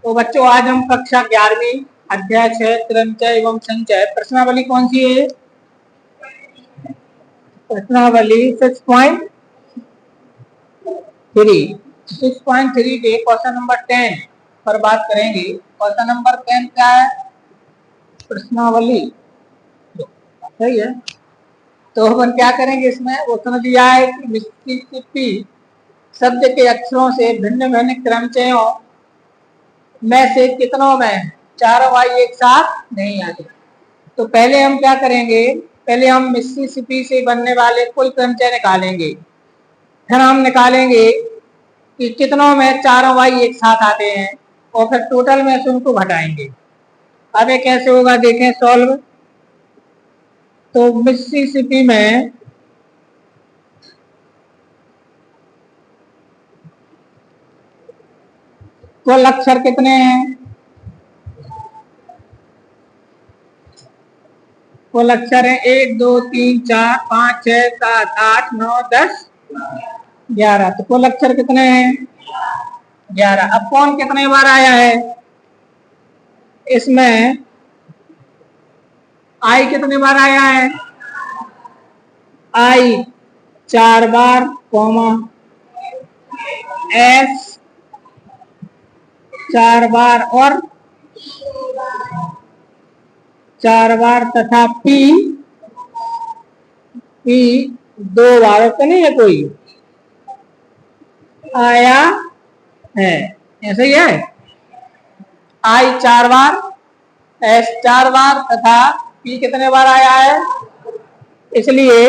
तो बच्चों आज हम कक्षा 11वीं अध्याय 6 क्रमचय एवं संचय प्रश्नावली कौन सी है? प्रश्नावली 6.3 के क्वेश्चन नंबर 10 पर बात करेंगे। क्वेश्चन नंबर 10 क्या है? प्रश्नावली। सही है। तो हम क्या करेंगे इसमें? वो समझ लिया है कि मिसिसिपी शब्द के अक्षरों से भिन्न भिन्न क्रमचयों में से कितनों में चारों वाई एक साथ नहीं आते। तो पहले हम क्या करेंगे? पहले हम मिसिसिपी से बनने वाले कुल क्रमचय निकालेंगे, फिर हम निकालेंगे कि कितनों में चारों वाई एक साथ आते हैं और फिर टोटल में से उनको घटाएंगे। अब ये कैसे होगा देखें सॉल्व। तो मिसिसिपी में कुल अक्षर कितने हैं? कुल अक्षर है 1 2 3 4 5 6 7 8 9 10 11। तो कुल अक्षर कितने हैं? 11। अब कौन कितने बार आया है इसमें? आई कितने बार आया है? आई 4 बार, कॉमा एस 4 बार और 4 बार तथा पी 2 बार। तो नहीं है कोई आया है, ऐसे ही है। आई 4 बार, एस 4 बार तथा पी कितने बार आया है? इसलिए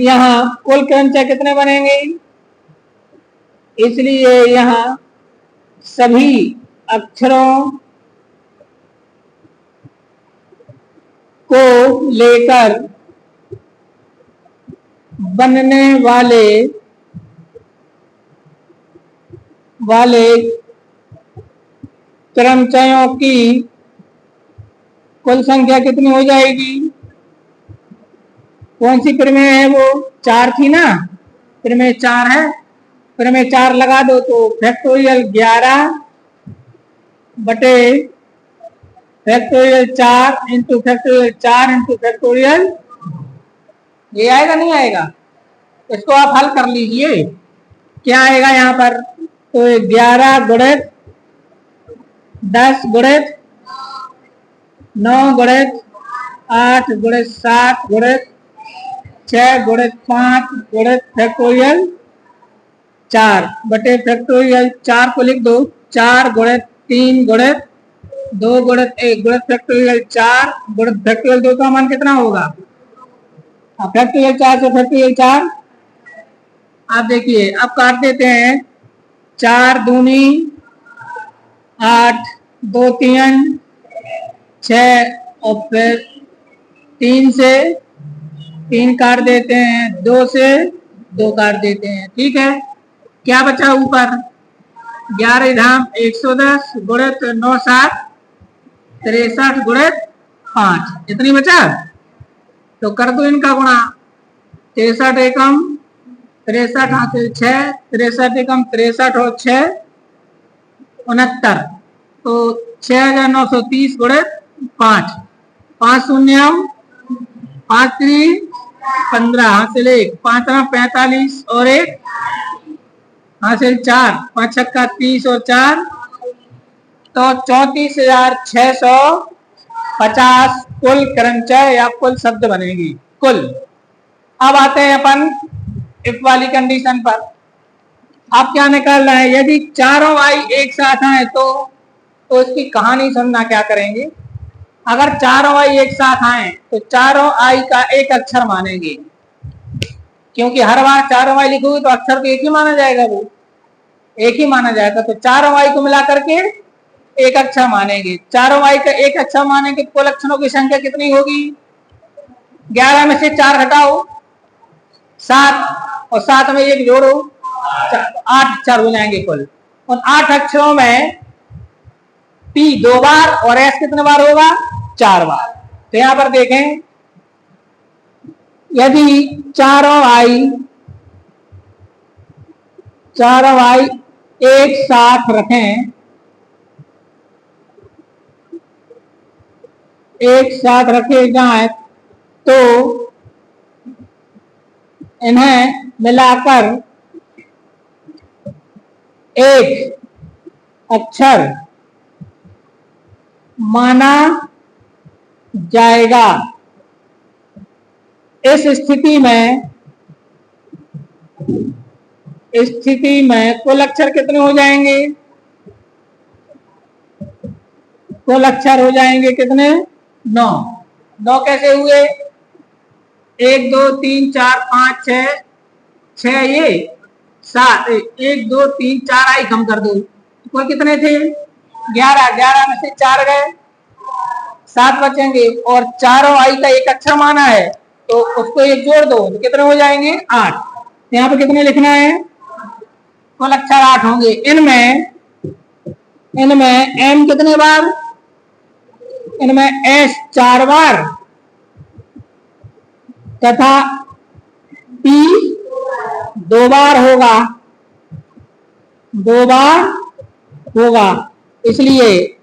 यहाँ कुल क्रमचय कितने बनेंगे? इसलिए यहाँ सभी अक्षरों को लेकर बनने वाले क्रमचयों की कुल संख्या कितनी हो जाएगी? कौन सी प्रमेय है वो? 4 थी ना, प्रमेय 4 है। प्रमेय 4 लगा दो तो फैक्टोरियल 11 बटे factorial 4 into factorial 4 into factorial, ये आएगा नहीं आएगा? इसको आप हल कर लीजिए। क्या आएगा यहाँ पर? तो 11 गुणित 10 गुणित 9 गुणित 8 गुणित 7 गुणित 6 गुणित 5 गुणित फैक्टोरियल 4 बटे फैक्टोरियल 4 को लिख दो। 4 गुणित 3 गुणित 2 गुणित 1 गुणित फैक्टोरियल 4 गुणित फैक्टोरियल 2 का मान कितना होगा? फैक्टोरियल 4 से फैक्टोरियल 4 आप देखिए, अब काट देते हैं। 4 दूनी 8, 2 3 6 और फिर 3 से 3 काट देते हैं, 2 से 2 काट देते हैं। ठीक है, क्या बचा ऊपर? 11 धाम 110 गुणित 9 7 63 गुणित 5, इतनी बचा। तो कर दो इनका गुणा। 63 एकम 63 हासिल 6, 63 एकम 63 और 6 69। तो 6930 गुणित 5, 5 शून्यम 5 3 15 हासिल 1, 5 45 और 1 हासिल 4, 5 छक्का 30 और 4 तो 34,650 कुल क्रमचय या कुल शब्द बनेगी कुल। अब आते हैं अपन इफ वाली कंडीशन पर। आप क्या निकालना है? यदि चारों आई एक साथ आए तो इसकी कहानी सुनना। क्या करेंगे? अगर चारों आई एक साथ आए तो चारों आई का एक अक्षर मानेंगे, क्योंकि हर बार चारों आई लिखोगे तो अक्षर तो एक ही माना जाएगा, वो एक ही माना जाएगा। तो चारों आई को मिला करके एक अक्षर मानेंगे। चारों आई का एक अक्षर मानेंगे। कुल अक्षरों की संख्या कितनी होगी? 11 में से 4 घटाओ 7 और 7 में 1 जोड़ो 8 अक्षर हो जाएंगे कुल। उन 8 अक्षरों में पी 2 बार और एस कितने बार होगा? 4 बार। तो यहां पर देखें, यदि चारों आई एक साथ रखें, एक साथ रखे जाए तो इन्हें मिलाकर एक अक्षर माना जाएगा। इस स्थिति में कुल अक्षर कितने हो जाएंगे? कुल अक्षर हो जाएंगे कितने? 9। 9 कैसे हुए? 1 2 3 4 5 6 6 ये 7, 1 2 3 4 आई कम कर दो, कुल कितने थे? 11। 11 में से 4 गए, 7 बचेंगे, और चारों आई का एक अक्षर माना है तो उसको एक जोड़ दो तो कितने हो जाएंगे? 8। यहाँ पे कितने लिखना है? कुल अक्षर 8 होंगे। इनमें एम कितने बार? इनमें एस 4 बार तथा पी 2 बार होगा, 2 बार होगा। इसलिए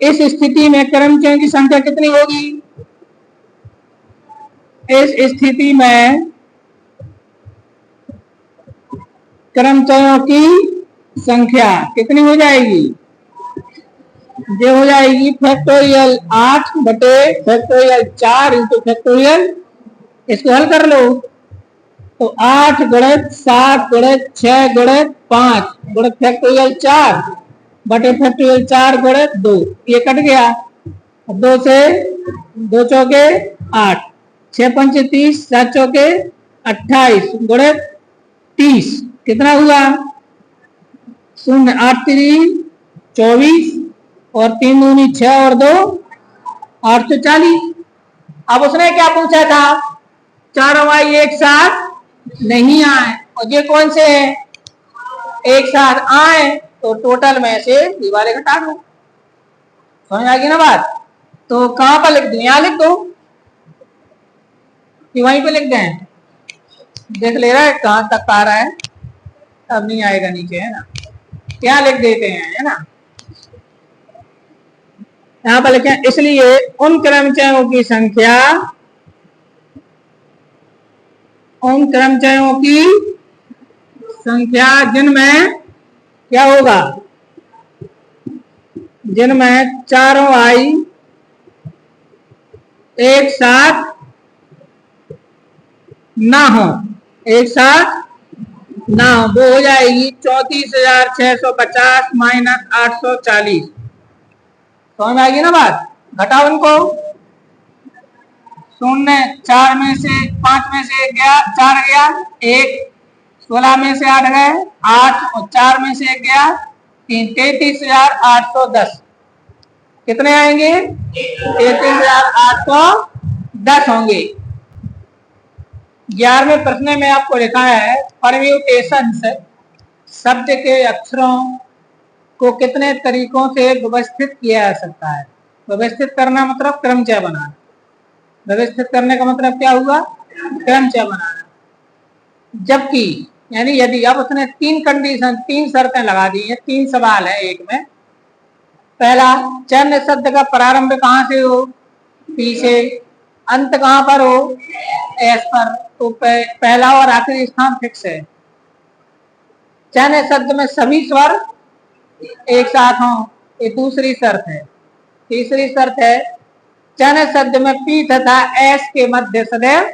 इस स्थिति में कर्मचारियों की संख्या कितनी होगी? इस स्थिति में कर्मचारियों की संख्या कितनी हो जाएगी? ये हो जाएगी फैक्टोरियल 8 बटे फैक्टोरियल 4 इंटू फैक्टोरियल। इसको हल कर लो तो 8 गुणित 7 गुणित 6 गुणित 5 गुणित फैक्टोरियल 4 बटे फैक्टोरियल 4 गुणित 2, ये कट गया। 2 से 2 चौके 8, 6 पंचे 30, 7 चौके 28 गुणित 30 कितना हुआ? 0 8 3 24 और 3 दूनी 6 और 2 8 तो 40। अब उसने क्या पूछा था? चारों वाई एक साथ नहीं आए, और ये कौन से हैं? एक साथ आए तो टोटल में से ये वाले घटा दो। समझ आ गई ना बात? तो कहां पर लिख दो? यहां लिख दो कि वहीं पे लिख दें? देख ले रहा है कहां तक आ रहा है, अब नहीं आएगा नीचे, है ना? क्या लिख देते हैं, है ना? यहां पर लिखें, इसलिए उन कर्मचारियों की संख्या, उन कर्मचारियों की संख्या जिनमें क्या होगा? जिनमें चारों आई एक साथ ना हो, एक साथ ना हो, वो हो जाएगी 34,650 माइनस 840। समझ में आएगी ना बात? घटाओ इनको। 0 4 में से 5 में से गया 4 गया, 1 16 में से 8 गए 8 और 4 में से 1 गया 3, 33,810 कितने आएंगे? 33,810 होंगे। 11वें प्रश्न में आपको लिखा है परम्यूटेशंस, शब्द के अक्षरों को कितने तरीकों से व्यवस्थित किया जा सकता है? व्यवस्थित करना मतलब क्रमचय बनाना। व्यवस्थित करने का मतलब क्या हुआ? क्रमचय बनाना। जबकि यानी यदि अब उसने 3 कंडीशन 3 शर्तें लगा दी हैं, 3 सवाल है एक में। पहला, चरण शब्द का प्रारंभ कहां से हो? पी से। अंत कहां पर हो? एस पर। तो पहला और आखिरी स्थान फिक्स है। चरण शब्द में सभी स्वर एक साथ हों, ये दूसरी शर्त है। तीसरी शर्त है चरण शब्द में पी तथा एस के मध्य सदैव।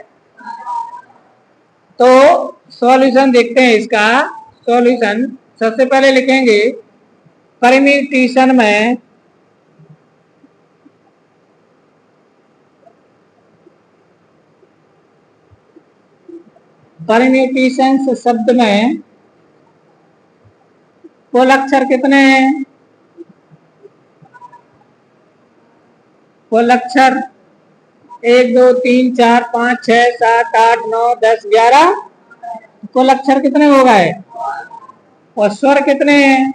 तो सॉल्यूशन देखते हैं इसका। सॉल्यूशन सबसे पहले लिखेंगे परम्यूटेशन में परम्यूटेशन शब्द में कुल अक्षर कितने हैं? कुल अक्षर 1 2 3 4 5 6 7 8 9 10 11। कुल अक्षर कितने हो गए? और स्वर कितने हैं?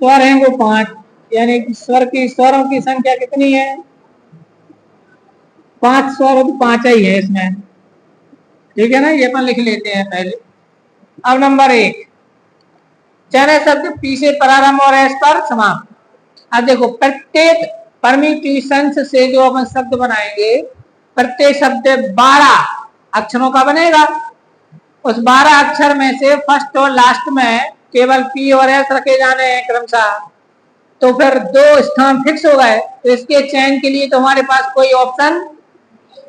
स्वर हैं वो 5, यानी स्वरों की संख्या कितनी है? 5 स्वर तो 5 ही है इसमें, ठीक है ना? ये अपन लिख लेते हैं पहले। अब नंबर 1, चयन शब्द पी से प्रारंभ और एस पर समाप्त। अब देखो प्रत्येक परम्यूटेशन से जो अपन शब्द बनाएंगे, प्रत्येक शब्द 12 अक्षरों का बनेगा। उस 12 अक्षर में से फर्स्ट और लास्ट में केवल पी और एस रखे जाने हैं क्रमशः। तो फिर 2 स्थान फिक्स हो गए, तो इसके चयन के लिए तो हमारे पास कोई ऑप्शन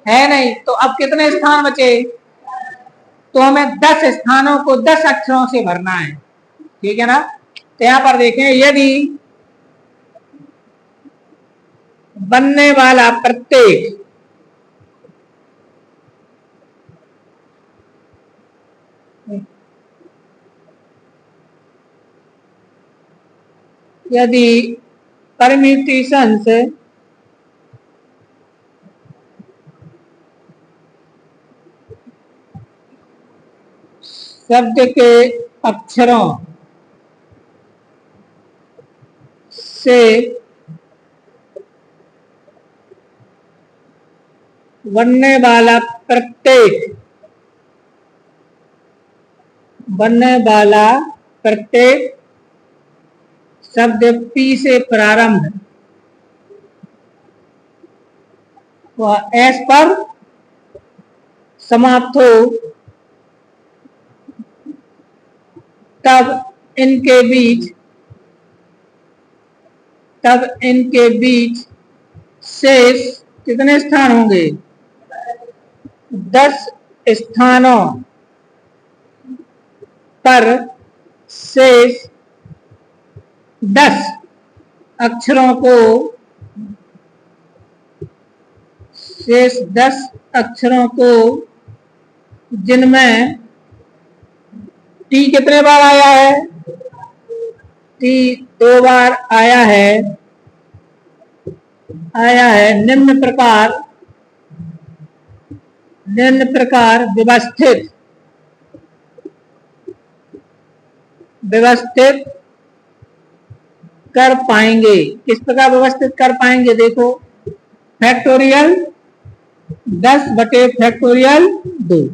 है नहीं। तो अब कितने स्थान बचे? तो हमें 10 स्थानों को 10 अक्षरों से भरना है, ठीक है ना। तो यहां पर देखें, यदि बनने वाला प्रत्येक यदि परम्यूटेशंस शब्द के अक्षरों से बनने वाला प्रत्येक शब्द पी से प्रारंभ व एस पर समाप्त हो, तब इनके बीच शेष कितने स्थान होंगे? 10 स्थानों पर शेष 10 अक्षरों को जिनमें टी कितने बार आया है? टी 2 बार आया है। निम्न प्रकार व्यवस्थित कर पाएंगे। किस प्रकार व्यवस्थित कर पाएंगे? देखो, फैक्टोरियल 10 बटे फैक्टोरियल 2।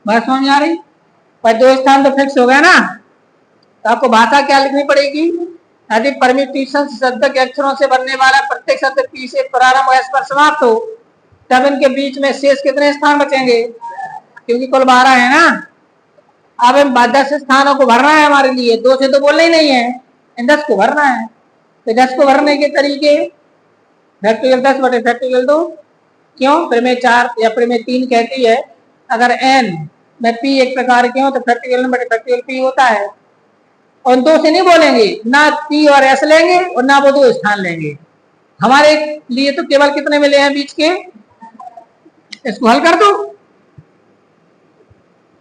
बात समझ आ रही? पर 2 स्थान तो फिक्स हो गया ना। तो आपको भाषा क्या लिखनी पड़ेगी? यदि परम्यूटेशन शब्द के अक्षरों से बनने वाला प्रत्येक शब्द पी से प्रारंभ और एस पर समाप्त हो, तब इनके बीच में शेष कितने स्थान बचेंगे? क्योंकि कुल 12 है ना। अब इन 10 स्थानों को भरना है हमारे लिए, 2 से तो बोलना ही नहीं है, इन 10 को भरना है। तो 10 को भरने के तरीके फैक्टोरियल 10 बटे फैक्टोरियल 2। क्यों? प्रमेय 4 या प्रमेय 3 कहती है अगर एन में पी एक प्रकार के हो तो फैक्टोरियल बटे फैक्टोरियल पी होता है। और 2 से नहीं बोलेंगे, ना पी और एस लेंगे और ना वो 2 स्थान लेंगे। हमारे लिए तो केवल कितने मिले हैं बीच के? इसको हल कर दो।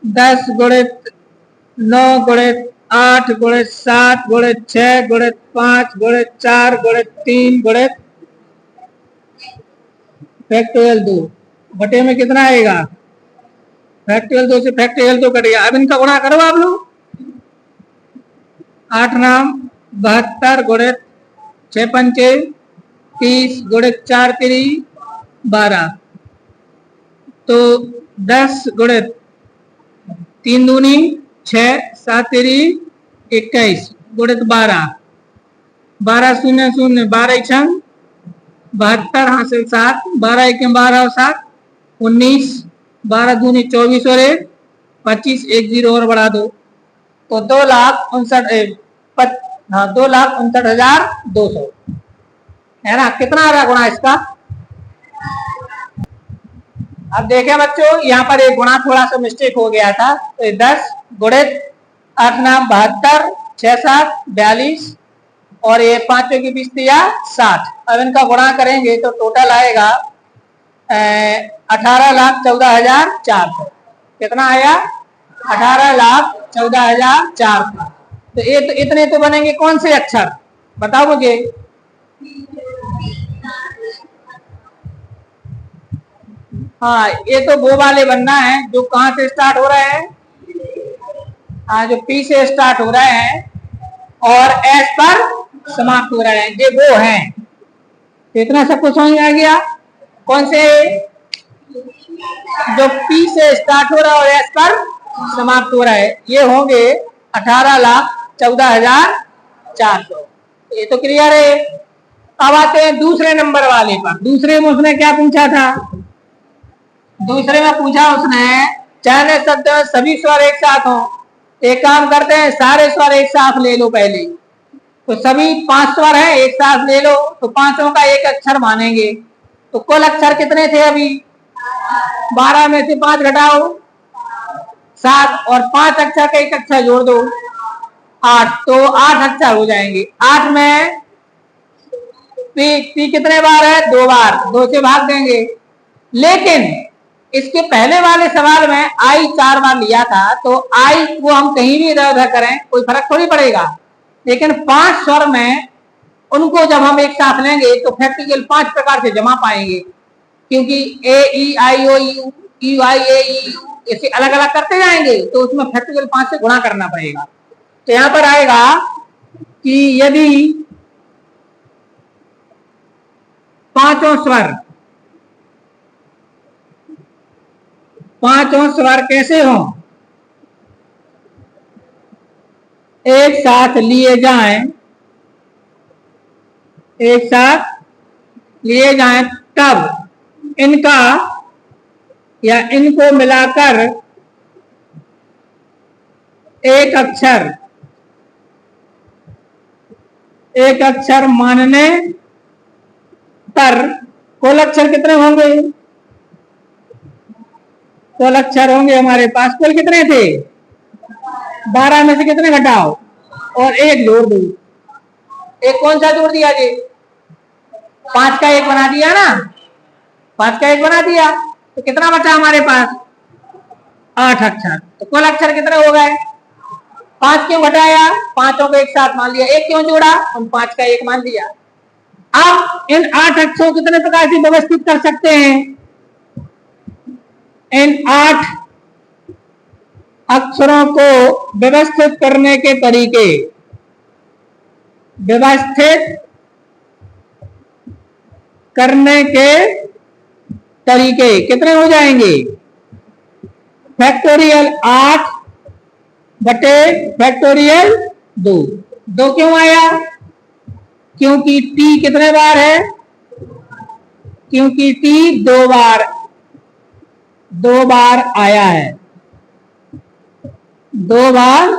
10 गुणित 9 गुणित 8 गुणित 7 गुणित 6 गुणित 5 गुणित 4 गुणित 3 गुणित फैक्टोरियल 2 बटे में कितना आएगा? फैक्टोरियल 2 से फैक्टोरियल 2 कट गया। अब इनका गुणा करो आप लोग। 8 नाम 72 गुणित 6 पंचे 30 गुणित 4 3 12। तो 10 गुणित 3 दूनी 6 7 3 21 गुणित 12 12 शून्य शून्य 12 छंग 72 हासिल 7 12 1 12 और 7 19 12 दूनी 24 और 1 25 1 0 और बढ़ा दो तो 2,59,200 है ना। कितना आ रहा गुणा इसका? अब देखें बच्चों, यहाँ पर एक गुणा थोड़ा सा मिस्टेक हो गया था। तो 10 गुणित 8 नाम 72 6 7 42 और ये 5 की 20 दिया 60। अब इनका गुणा करेंगे तो टोटल आएगा 18,14,400। कितना आया? 18,14,400। तो ये तो इतने तो बनेंगे कौन से अक्षर बताओ मुझे? हाँ, ये तो वो वाले बनना है जो कहाँ से स्टार्ट हो रहे हैं। हाँ, जो पी से स्टार्ट हो रहे हैं और एस पर समाप्त हो रहे हैं, ये वो हैं। इतना सब कुछ समझ आ गया? कौन से? जो पी से स्टार्ट हो रहा है और एस पर समाप्त हो रहा है, ये होंगे 18,14,400। 14,400। ये तो क्लियर है। अब आते हैं दूसरे नंबर वाले पर। दूसरे में उसने क्या पूछा था? दूसरे में पूछा उसने चयन शब्द में सभी स्वर एक साथ हो। एक काम करते हैं, सारे स्वर एक साथ ले लो पहले। तो सभी 5 स्वर है, एक साथ ले लो, तो पांचों का एक अक्षर मानेंगे। तो कुल अक्षर कितने थे अभी? 12 में से 5 घटाओ 7, और 5 अक्षर का एक अक्षर जोड़ दो 8, तो 8 अक्षर हो जाएंगे। 8 में पी कितने बार है? 2 बार, 2 से भाग देंगे। लेकिन इसके पहले वाले सवाल में आई 4 बार लिया था, तो आई को हम कहीं भी इधर उधर करें कोई फर्क थोड़ी पड़ेगा। लेकिन 5 स्वर में उनको जब हम एक साथ लेंगे तो फैक्टोरियल 5 प्रकार से जमा पाएंगे, क्योंकि ए ई आई ओ यू आई ए ई ऐसे अलग अलग करते जाएंगे, तो उसमें फैक्टोरियल 5 से गुणा करना पड़ेगा। तो यहां पर आएगा कि यदि पांचों स्वर कैसे हो? एक साथ लिए जाएं, एक साथ लिए जाएं, तब इनका या इनको मिलाकर एक अक्षर मानने पर कुल अक्षर कितने होंगे? कुल अक्षर होंगे हमारे पास, कुल कितने थे? 12 में से कितने घटाओ और एक जोड़ दो। एक कौन सा जोड़ दिया जी? 5 का 1 बना दिया ना, 5 का 1 बना दिया, तो कितना बचा हमारे पास? 8 अक्षर। तो कुल अक्षर कितने हो गए? 5 क्यों घटाया? पांचों को एक साथ मान लिया। 1 क्यों जोड़ा? उन 5 का 1 मान दिया। अब इन 8 अक्षरों कितने प्रकार से व्यवस्थित कर सकते हैं? इन 8 अक्षरों को व्यवस्थित करने के तरीके, कितने हो जाएंगे? फैक्टोरियल 8 बटे फैक्टोरियल 2। 2 क्यों आया? क्योंकि टी कितने बार है? क्योंकि टी 2 बार आया है, 2 बार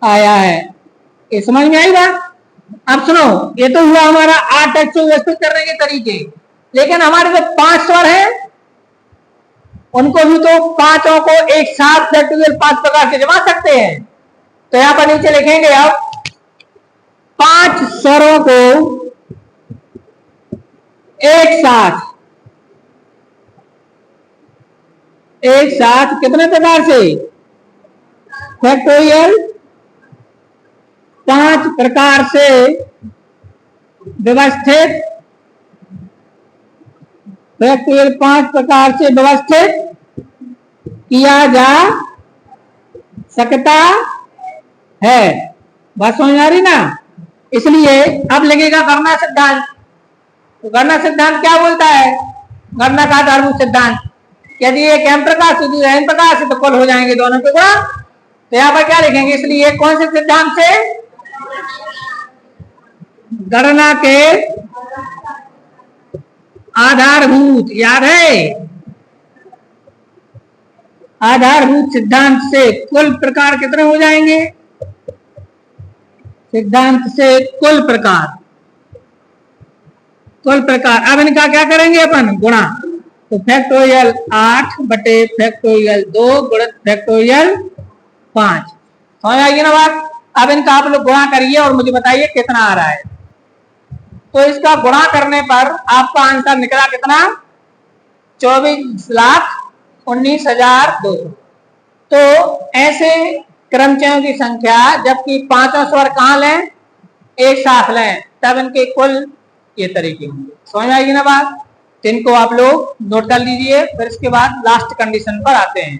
आया है। ये समझ में आई बात? अब सुनो, ये तो हुआ हमारा 8 अक्षर व्यवस्थित करने के तरीके। लेकिन हमारे जो 5 स्वर है उनको भी तो पांचों को एक साथ फैक्टोरियल 5 प्रकार से जमा सकते हैं। तो यहां पर नीचे लिखेंगे अब 5 स्वरों को एक साथ कितने प्रकार से? फैक्टोरियल 5 प्रकार से व्यवस्थित, फैक्टोरियल 5 प्रकार से व्यवस्थित किया जा सकता है। बात समझ आ रही ना? इसलिए अब लगेगा गणना सिद्धांत। तो गणना सिद्धांत क्या बोलता है? गणना का आधारभूत सिद्धांत, यदि एक m प्रकार से दूसरा n प्रकार से तो कुल हो जाएंगे दोनों के गुणा। तो यहाँ पर क्या लिखेंगे? इसलिए कौन से सिद्धांत से? गणना के आधारभूत, याद है? आधारभूत सिद्धांत से कुल प्रकार कितने हो जाएंगे? सिद्धांत से कुल प्रकार। अब इनका क्या करेंगे अपन? गुणा। तो फैक्टोरियल 8 बटे फैक्टोरियल 2 गुणित फैक्टोरियल 5। समझ आएगी ना बात? अब इनका आप लोग गुणा करिए और मुझे बताइए कितना आ रहा है। तो इसका गुणा करने पर आपका आंसर निकला कितना? 24,19,200। तो ऐसे क्रमचयों की संख्या, जबकि पांचों स्वर कहां लें? एक साथ लें, तब इनके कुल ये तरीके होंगे। समझ आएगी ना बात? तो इनको आप लोग नोट कर लीजिए। फिर इसके बाद लास्ट कंडीशन पर आते हैं।